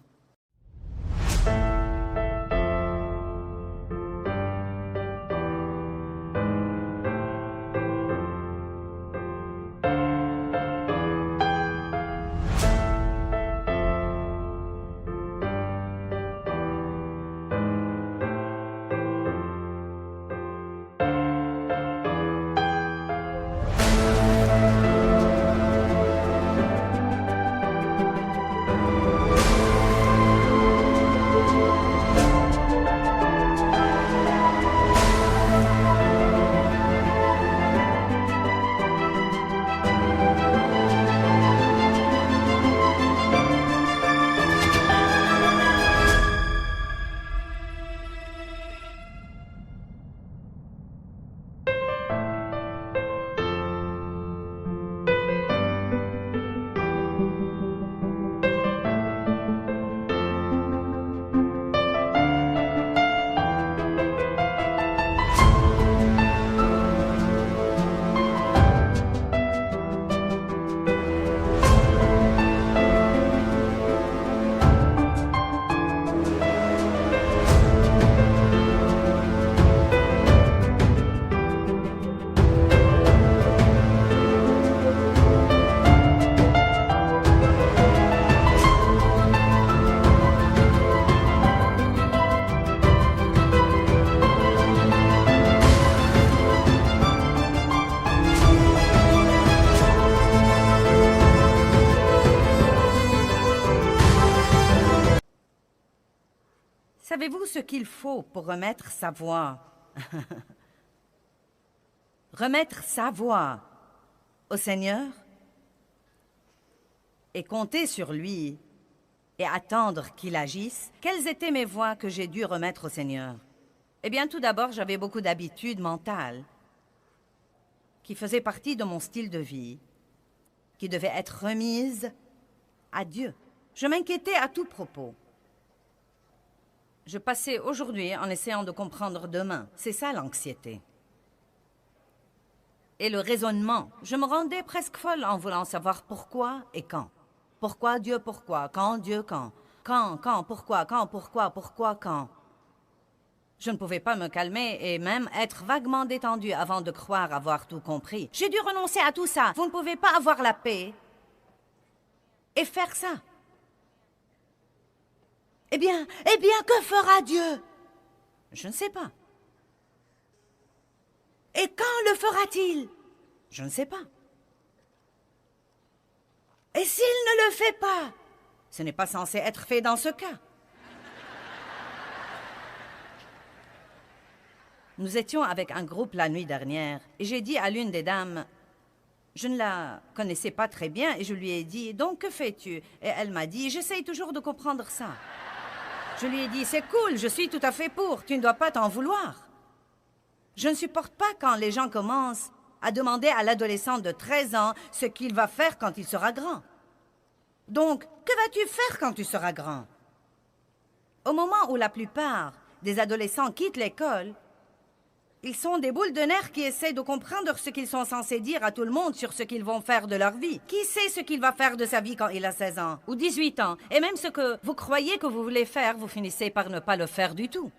Savez-vous ce qu'il faut pour remettre sa voix? Remettre sa voix au Seigneur et compter sur lui et attendre qu'il agisse? Quelles étaient mes voix que j'ai dû remettre au Seigneur? Eh bien, tout d'abord, j'avais beaucoup d'habitudes mentales qui faisaient partie de mon style de vie, qui devaient être remises à Dieu. Je m'inquiétais à tout propos. Je passais aujourd'hui en essayant de comprendre demain. C'est ça l'anxiété. Et le raisonnement. Je me rendais presque folle en voulant savoir pourquoi et quand. Pourquoi Dieu, pourquoi? Quand Dieu, quand? Quand, pourquoi, quand? Je ne pouvais pas me calmer et même être vaguement détendue avant de croire avoir tout compris. J'ai dû renoncer à tout ça. Vous ne pouvez pas avoir la paix et faire ça. Eh bien, que fera Dieu? Je ne sais pas. Et quand le fera-t-il? Je ne sais pas. Et s'il ne le fait pas? Ce n'est pas censé être fait dans ce cas. Nous étions avec un groupe la nuit dernière et j'ai dit à l'une des dames, je ne la connaissais pas très bien et je lui ai dit, donc que fais-tu? Et elle m'a dit, j'essaye toujours de comprendre ça. Je lui ai dit, c'est cool, je suis tout à fait pour, tu ne dois pas t'en vouloir. Je ne supporte pas quand les gens commencent à demander à l'adolescent de 13 ans ce qu'il va faire quand il sera grand. Donc, que vas-tu faire quand tu seras grand? Au moment où la plupart des adolescents quittent l'école, ils sont des boules de nerfs qui essaient de comprendre ce qu'ils sont censés dire à tout le monde sur ce qu'ils vont faire de leur vie. Qui sait ce qu'il va faire de sa vie quand il a 16 ans ou 18 ans? Et même ce que vous croyez que vous voulez faire, vous finissez par ne pas le faire du tout.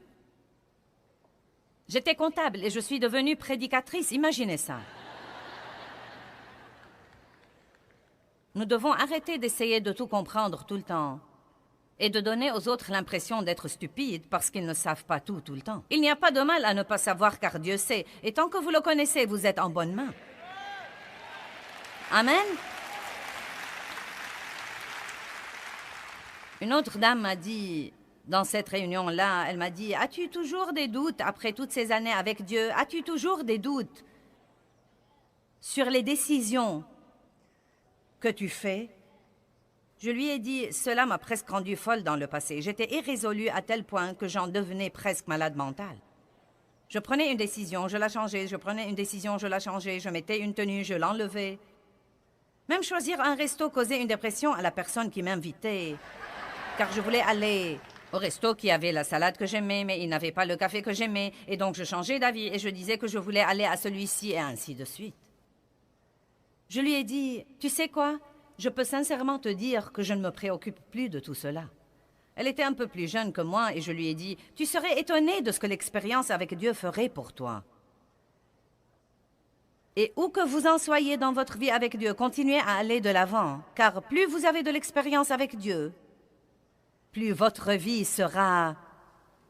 J'étais comptable et je suis devenue prédicatrice, imaginez ça. Nous devons arrêter d'essayer de tout comprendre tout le temps et de donner aux autres l'impression d'être stupides parce qu'ils ne savent pas tout le temps. Il n'y a pas de mal à ne pas savoir car Dieu sait. Et tant que vous le connaissez, vous êtes en bonne main. Amen. Une autre dame m'a dit, dans cette réunion-là, elle m'a dit, as-tu toujours des doutes après toutes ces années avec Dieu? As-tu toujours des doutes sur les décisions que tu fais? Je lui ai dit, cela m'a presque rendue folle dans le passé. J'étais irrésolue à tel point que j'en devenais presque malade mentale. Je prenais une décision, je la changeais, je prenais une décision, je la changeais, je mettais une tenue, je l'enlevais. Même choisir un resto causait une dépression à la personne qui m'invitait, car je voulais aller au resto qui avait la salade que j'aimais, mais il n'avait pas le café que j'aimais, et donc je changeais d'avis et je disais que je voulais aller à celui-ci et ainsi de suite. Je lui ai dit, tu sais quoi? Je peux sincèrement te dire que je ne me préoccupe plus de tout cela. Elle était un peu plus jeune que moi et je lui ai dit, tu serais étonnée de ce que l'expérience avec Dieu ferait pour toi. Et où que vous en soyez dans votre vie avec Dieu, continuez à aller de l'avant, car plus vous avez de l'expérience avec Dieu, plus votre vie sera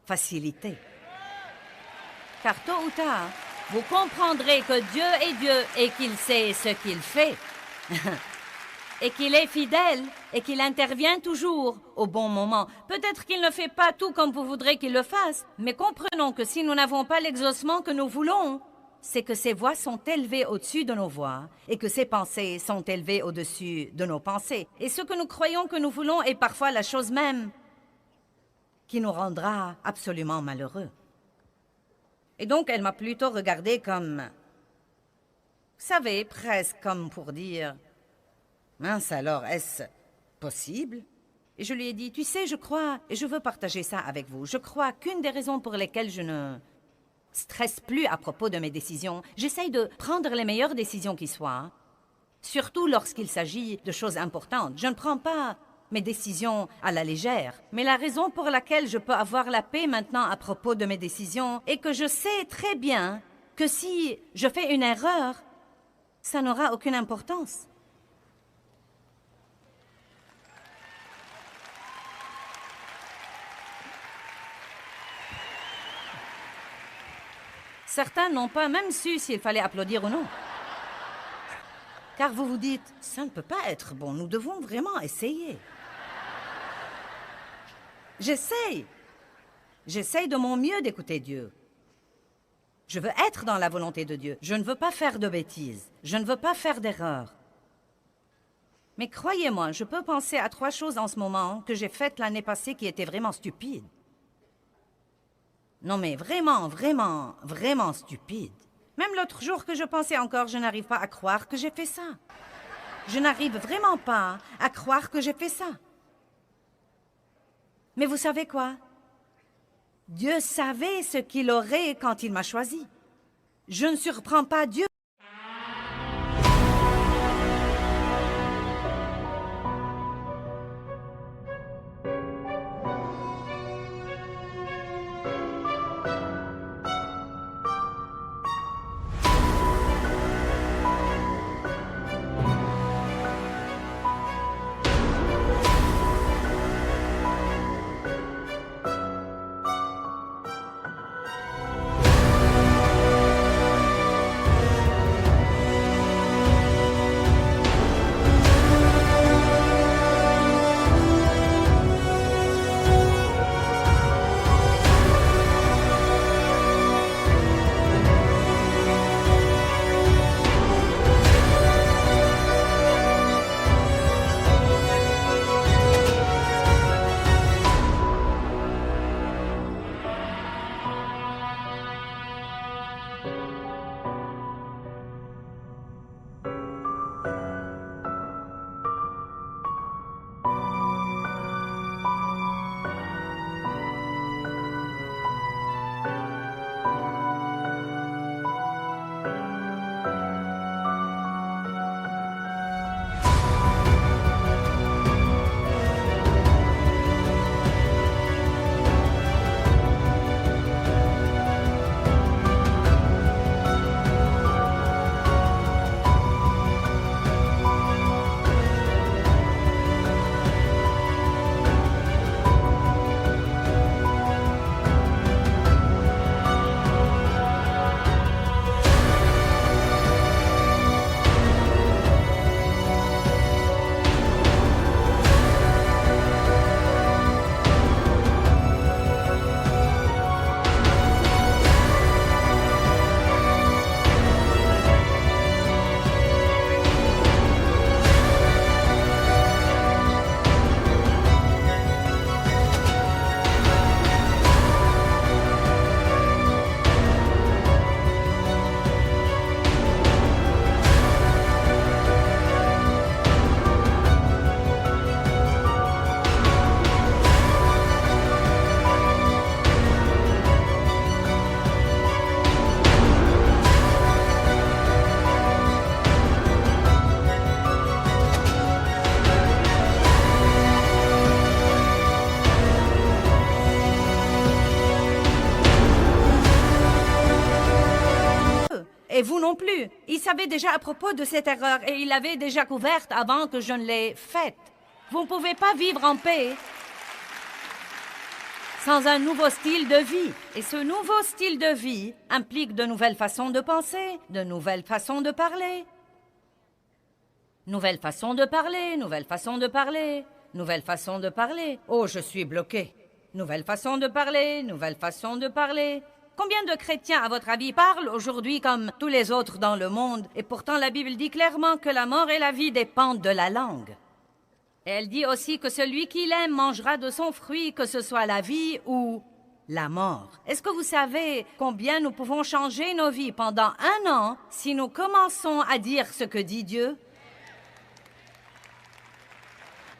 facilitée. Car tôt ou tard, vous comprendrez que Dieu est Dieu et qu'il sait ce qu'il fait. Et qu'il est fidèle et qu'il intervient toujours au bon moment. Peut-être qu'il ne fait pas tout comme vous voudrez qu'il le fasse, mais comprenons que si nous n'avons pas l'exaucement que nous voulons, c'est que ses voix sont élevées au-dessus de nos voix et que ses pensées sont élevées au-dessus de nos pensées. Et ce que nous croyons que nous voulons est parfois la chose même qui nous rendra absolument malheureux. Et donc, elle m'a plutôt regardé comme, vous savez, presque comme pour dire, mince alors, est-ce possible? Et je lui ai dit, tu sais, je crois, et je veux partager ça avec vous, je crois qu'une des raisons pour lesquelles je ne stresse plus à propos de mes décisions, j'essaye de prendre les meilleures décisions qui soient, surtout lorsqu'il s'agit de choses importantes. Je ne prends pas mes décisions à la légère, mais la raison pour laquelle je peux avoir la paix maintenant à propos de mes décisions est que je sais très bien que si je fais une erreur, ça n'aura aucune importance. Certains n'ont pas même su s'il fallait applaudir ou non. Car vous vous dites, ça ne peut pas être bon, nous devons vraiment essayer. J'essaye. J'essaye de mon mieux d'écouter Dieu. Je veux être dans la volonté de Dieu. Je ne veux pas faire de bêtises. Je ne veux pas faire d'erreurs. Mais croyez-moi, je peux penser à 3 choses en ce moment que j'ai faites l'année passée qui étaient vraiment stupides. Non mais vraiment, vraiment, vraiment stupides. Même l'autre jour que je pensais encore, je n'arrive pas à croire que j'ai fait ça. Je n'arrive vraiment pas à croire que j'ai fait ça. Mais vous savez quoi? Dieu savait ce qu'il aurait quand il m'a choisi. Je ne surprends pas Dieu. Et vous non plus. Il savait déjà à propos de cette erreur et il l'avait déjà couverte avant que je ne l'ai faite. Vous ne pouvez pas vivre en paix sans un nouveau style de vie. Et ce nouveau style de vie implique de nouvelles façons de penser, de nouvelles façons de parler. Nouvelles façons de parler, nouvelles façons de parler, nouvelles façons de parler. Oh, je suis bloqué. Nouvelle façon de parler, nouvelle façon de parler. Combien de chrétiens, à votre avis, parlent aujourd'hui comme tous les autres dans le monde? Et pourtant, la Bible dit clairement que la mort et la vie dépendent de la langue. Et elle dit aussi que celui qui l'aime mangera de son fruit, que ce soit la vie ou la mort. Est-ce que vous savez combien nous pouvons changer nos vies pendant 1 an si nous commençons à dire ce que dit Dieu?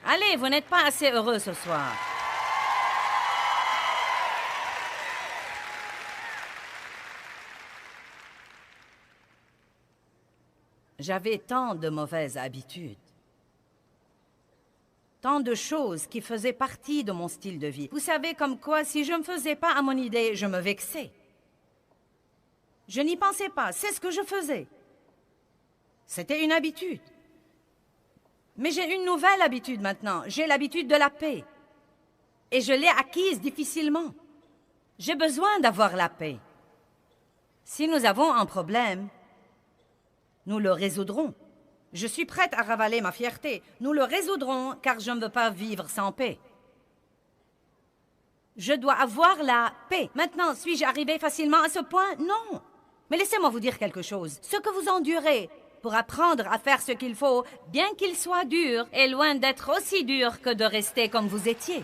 Allez, vous n'êtes pas assez heureux ce soir. J'avais tant de mauvaises habitudes. Tant de choses qui faisaient partie de mon style de vie. Vous savez comme quoi, si je ne me faisais pas à mon idée, je me vexais. Je n'y pensais pas, c'est ce que je faisais. C'était une habitude. Mais j'ai une nouvelle habitude maintenant. J'ai l'habitude de la paix. Et je l'ai acquise difficilement. J'ai besoin d'avoir la paix. Si nous avons un problème, nous le résoudrons. Je suis prête à ravaler ma fierté. Nous le résoudrons car je ne veux pas vivre sans paix. Je dois avoir la paix. Maintenant, suis-je arrivé facilement à ce point? Non. Mais laissez-moi vous dire quelque chose. Ce que vous endurez pour apprendre à faire ce qu'il faut, bien qu'il soit dur, est loin d'être aussi dur que de rester comme vous étiez.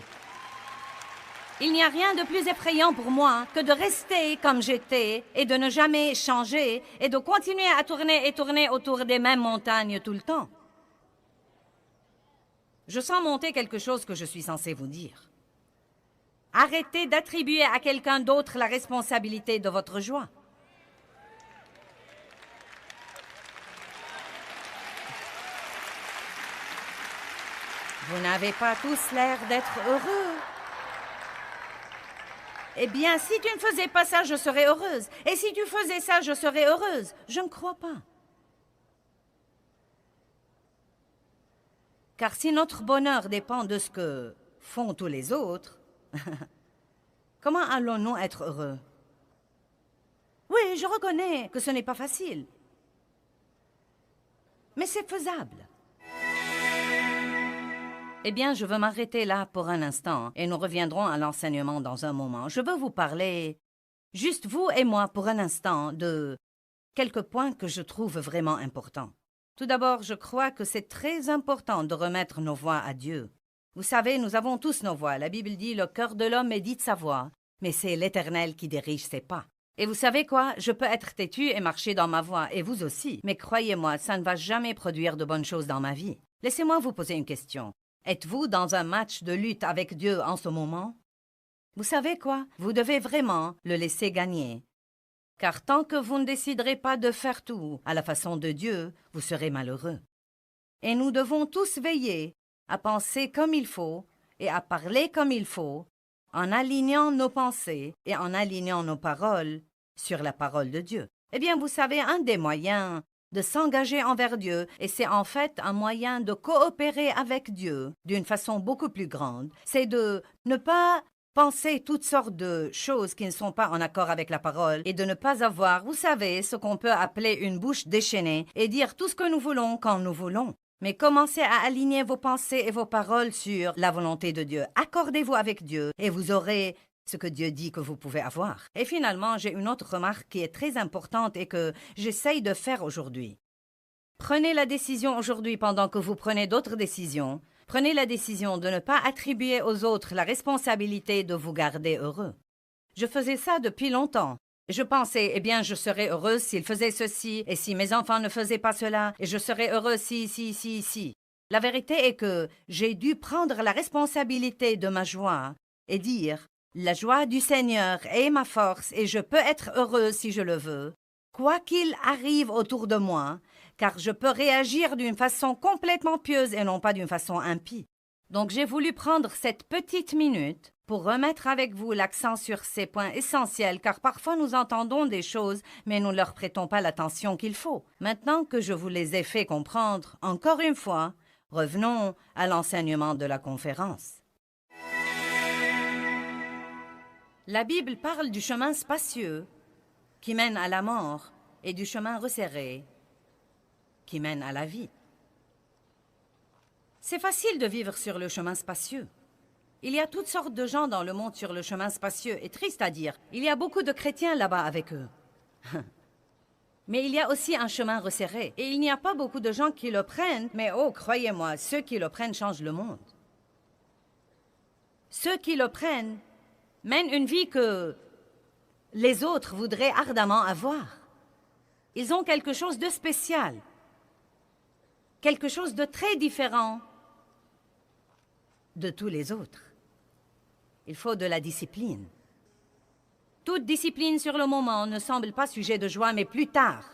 Il n'y a rien de plus effrayant pour moi que de rester comme j'étais et de ne jamais changer et de continuer à tourner et tourner autour des mêmes montagnes tout le temps. Je sens monter quelque chose que je suis censé vous dire. Arrêtez d'attribuer à quelqu'un d'autre la responsabilité de votre joie. Vous n'avez pas tous l'air d'être heureux. Eh bien, si tu ne faisais pas ça, je serais heureuse. Et si tu faisais ça, je serais heureuse. Je ne crois pas. Car si notre bonheur dépend de ce que font tous les autres, comment allons-nous être heureux? Oui, je reconnais que ce n'est pas facile. Mais c'est faisable. Eh bien, je veux m'arrêter là pour un instant et nous reviendrons à l'enseignement dans un moment. Je veux vous parler, juste vous et moi pour un instant, de quelques points que je trouve vraiment importants. Tout d'abord, je crois que c'est très important de remettre nos voix à Dieu. Vous savez, nous avons tous nos voix. La Bible dit « Le cœur de l'homme médite sa voix, mais c'est l'Éternel qui dirige ses pas. » Et vous savez quoi? Je peux être têtu et marcher dans ma voie, et vous aussi. Mais croyez-moi, ça ne va jamais produire de bonnes choses dans ma vie. Laissez-moi vous poser une question. Êtes-vous dans un match de lutte avec Dieu en ce moment? Vous savez quoi? Vous devez vraiment le laisser gagner. Car tant que vous ne déciderez pas de faire tout à la façon de Dieu, vous serez malheureux. Et nous devons tous veiller à penser comme il faut et à parler comme il faut, en alignant nos pensées et en alignant nos paroles sur la parole de Dieu. Eh bien, vous savez, un des moyens de s'engager envers Dieu, et c'est en fait un moyen de coopérer avec Dieu d'une façon beaucoup plus grande, c'est de ne pas penser toutes sortes de choses qui ne sont pas en accord avec la parole et de ne pas avoir, vous savez, ce qu'on peut appeler une bouche déchaînée et dire tout ce que nous voulons quand nous voulons. Mais commencez à aligner vos pensées et vos paroles sur la volonté de Dieu. Accordez-vous avec Dieu et vous aurez ce que Dieu dit que vous pouvez avoir. Et finalement, j'ai une autre remarque qui est très importante et que j'essaye de faire aujourd'hui. Prenez la décision aujourd'hui pendant que vous prenez d'autres décisions. Prenez la décision de ne pas attribuer aux autres la responsabilité de vous garder heureux. Je faisais ça depuis longtemps. Je pensais, eh bien, je serais heureuse s'ils faisaient ceci, et si mes enfants ne faisaient pas cela, et je serais heureuse si. La vérité est que j'ai dû prendre la responsabilité de ma joie et dire « La joie du Seigneur est ma force et je peux être heureuse si je le veux, quoi qu'il arrive autour de moi, car je peux réagir d'une façon complètement pieuse et non pas d'une façon impie. » Donc j'ai voulu prendre cette petite minute pour remettre avec vous l'accent sur ces points essentiels, car parfois nous entendons des choses, mais nous ne leur prêtons pas l'attention qu'il faut. Maintenant que je vous les ai fait comprendre, encore une fois, revenons à l'enseignement de la conférence. La Bible parle du chemin spacieux qui mène à la mort et du chemin resserré qui mène à la vie. C'est facile de vivre sur le chemin spacieux. Il y a toutes sortes de gens dans le monde sur le chemin spacieux, et triste à dire, il y a beaucoup de chrétiens là-bas avec eux. Mais il y a aussi un chemin resserré, et il n'y a pas beaucoup de gens qui le prennent, mais oh, croyez-moi, ceux qui le prennent changent le monde. Ceux qui le prennent mènent une vie que les autres voudraient ardemment avoir. Ils ont quelque chose de spécial, quelque chose de très différent de tous les autres. Il faut de la discipline. Toute discipline sur le moment ne semble pas sujet de joie, mais plus tard,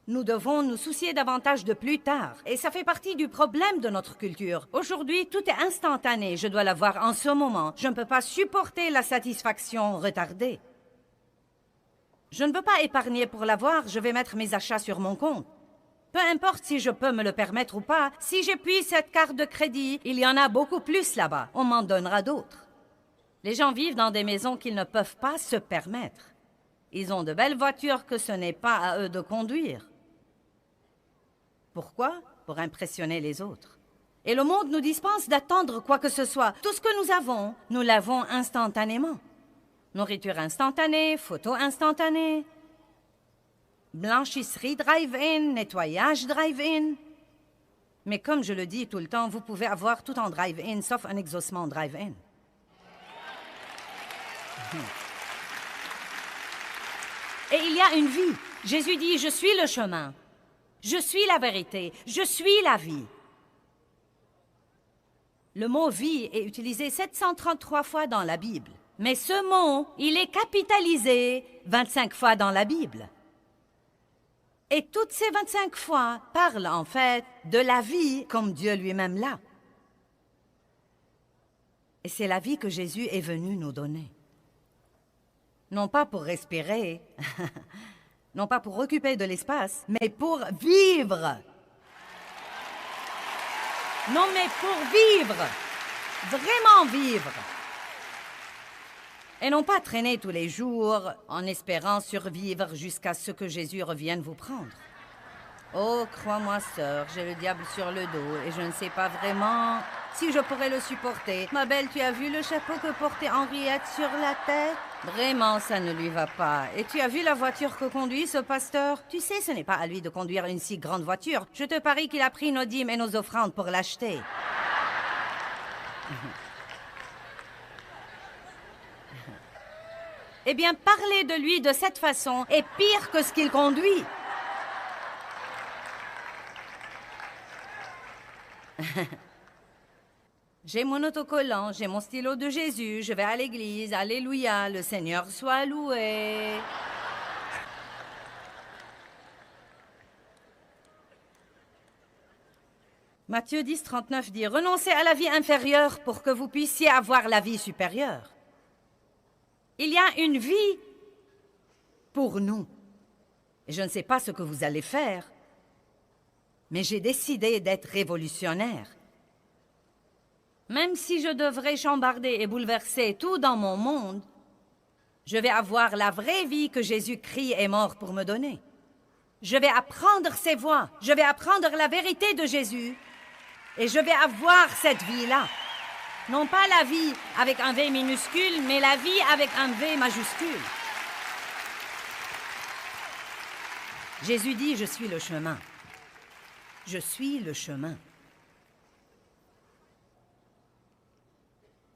nous devons nous soucier davantage de plus tard. Et ça fait partie du problème de notre culture. Aujourd'hui, tout est instantané. Je dois l'avoir en ce moment. Je ne peux pas supporter la satisfaction retardée. Je ne veux pas épargner pour l'avoir. Je vais mettre mes achats sur mon compte. Peu importe si je peux me le permettre ou pas, si j'appuie cette carte de crédit, il y en a beaucoup plus là-bas. On m'en donnera d'autres. Les gens vivent dans des maisons qu'ils ne peuvent pas se permettre. Ils ont de belles voitures que ce n'est pas à eux de conduire. Pourquoi? Pour impressionner les autres. Et le monde nous dispense d'attendre quoi que ce soit. Tout ce que nous l'avons instantanément. Nourriture instantanée, photo instantanée, blanchisserie drive-in, nettoyage drive-in. Mais comme je le dis tout le temps, vous pouvez avoir tout en drive-in, sauf un exaucement drive-in. Et il y a une vie. Jésus dit, je suis le chemin, je suis la vérité, je suis la vie. Le mot « vie » est utilisé 733 fois dans la Bible. Mais ce mot, il est capitalisé 25 fois dans la Bible. Et toutes ces 25 fois parlent en fait de la vie comme Dieu lui-même l'a. Et c'est la vie que Jésus est venu nous donner. Non pas pour respirer, non pas pour occuper de l'espace, mais pour vivre. Non, mais pour vivre, vraiment vivre. Et non pas traîner tous les jours en espérant survivre jusqu'à ce que Jésus revienne vous prendre. Oh, crois-moi, sœur, j'ai le diable sur le dos et je ne sais pas vraiment si je pourrais le supporter. Ma belle, tu as vu le chapeau que portait Henriette sur la tête? Vraiment, ça ne lui va pas. Et tu as vu la voiture que conduit ce pasteur? Tu sais, ce n'est pas à lui de conduire une si grande voiture. Je te parie qu'il a pris nos dîmes et nos offrandes pour l'acheter. Eh bien, parler de lui de cette façon est pire que ce qu'il conduit. J'ai mon autocollant, j'ai mon stylo de Jésus, je vais à l'église, alléluia, le Seigneur soit loué. Matthieu 10, 39 dit, renoncez à la vie inférieure pour que vous puissiez avoir la vie supérieure. Il y a une vie pour nous. Et je ne sais pas ce que vous allez faire, mais j'ai décidé d'être révolutionnaire. Même si je devrais chambarder et bouleverser tout dans mon monde, je vais avoir la vraie vie que Jésus-Christ est mort pour me donner. Je vais apprendre ses voies, je vais apprendre la vérité de Jésus, et je vais avoir cette vie-là. Non pas la vie avec un V minuscule, mais la vie avec un V majuscule. Jésus dit, je suis le chemin. Je suis le chemin.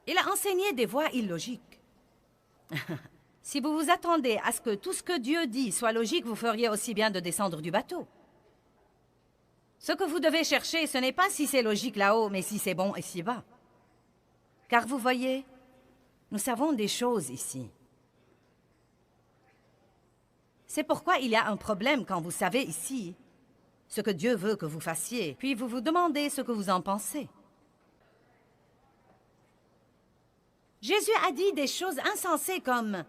Il a enseigné des voies illogiques. Si vous vous attendez à ce que tout ce que Dieu dit soit logique, vous feriez aussi bien de descendre du bateau. Ce que vous devez chercher, ce n'est pas si c'est logique là-haut, mais si c'est bon ici-bas. Car vous voyez, nous savons des choses ici. C'est pourquoi il y a un problème quand vous savez ici ce que Dieu veut que vous fassiez, puis vous vous demandez ce que vous en pensez. Jésus a dit des choses insensées comme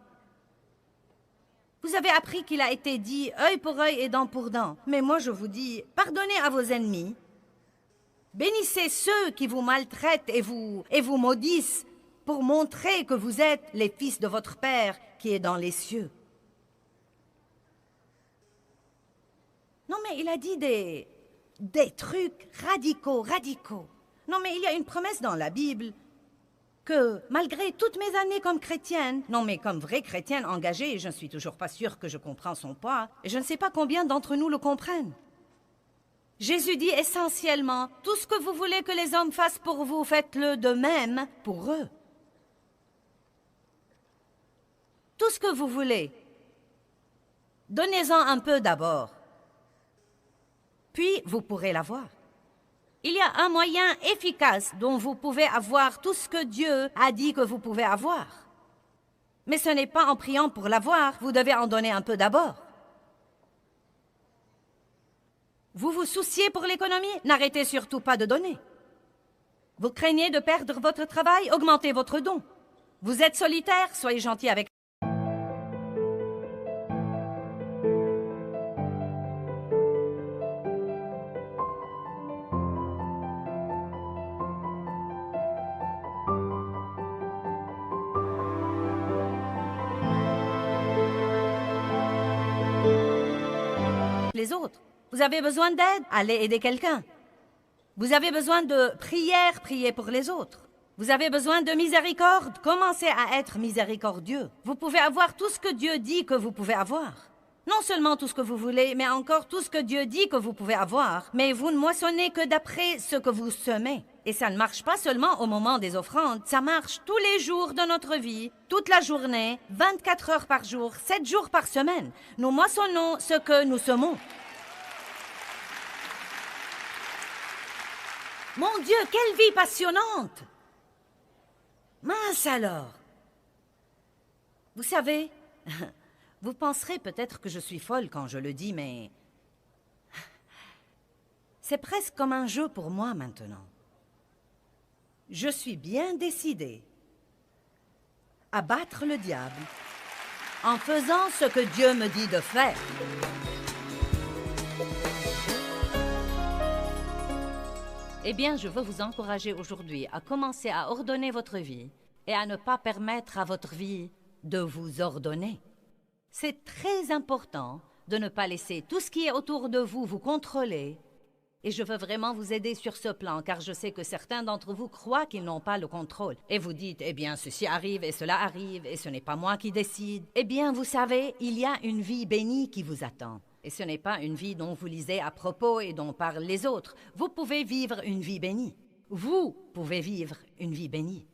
« Vous avez appris qu'il a été dit œil pour œil et dent pour dent. Mais moi je vous dis, pardonnez à vos ennemis, bénissez ceux qui vous maltraitent et vous maudissent pour montrer que vous êtes les fils de votre Père qui est dans les cieux. » Non mais il a dit des trucs radicaux. Non mais il y a une promesse dans la Bible que malgré toutes mes années comme chrétienne, non mais comme vraie chrétienne engagée, je ne suis toujours pas sûre que je comprends son poids, et je ne sais pas combien d'entre nous le comprennent. Jésus dit essentiellement, tout ce que vous voulez que les hommes fassent pour vous, faites-le de même pour eux. Tout ce que vous voulez, donnez-en un peu d'abord, puis vous pourrez l'avoir. Il y a un moyen efficace dont vous pouvez avoir tout ce que Dieu a dit que vous pouvez avoir. Mais ce n'est pas en priant pour l'avoir, vous devez en donner un peu d'abord. Vous vous souciez pour l'économie? N'arrêtez surtout pas de donner. Vous craignez de perdre votre travail? Augmentez votre don. Vous êtes solitaire? Soyez gentil avec les autres. Vous avez besoin d'aide? Allez aider quelqu'un. Vous avez besoin de prière, priez pour les autres. Vous avez besoin de miséricorde, commencez à être miséricordieux. Vous pouvez avoir tout ce que Dieu dit que vous pouvez avoir. Non seulement tout ce que vous voulez, mais encore tout ce que Dieu dit que vous pouvez avoir. Mais vous ne moissonnez que d'après ce que vous semez. Et ça ne marche pas seulement au moment des offrandes, ça marche tous les jours de notre vie, toute la journée, 24 heures par jour, 7 jours par semaine. Nous moissonnons ce que nous semons. Mon Dieu, quelle vie passionnante! Mince alors! Vous savez, vous penserez peut-être que je suis folle quand je le dis, mais c'est presque comme un jeu pour moi maintenant. Je suis bien décidée à battre le diable en faisant ce que Dieu me dit de faire. Eh bien, je veux vous encourager aujourd'hui à commencer à ordonner votre vie et à ne pas permettre à votre vie de vous ordonner. C'est très important de ne pas laisser tout ce qui est autour de vous vous contrôler. Et je veux vraiment vous aider sur ce plan, car je sais que certains d'entre vous croient qu'ils n'ont pas le contrôle. Et vous dites, eh bien, ceci arrive et cela arrive, et ce n'est pas moi qui décide. Eh bien, vous savez, il y a une vie bénie qui vous attend. Et ce n'est pas une vie dont vous lisez à propos et dont parlent les autres. Vous pouvez vivre une vie bénie. Vous pouvez vivre une vie bénie.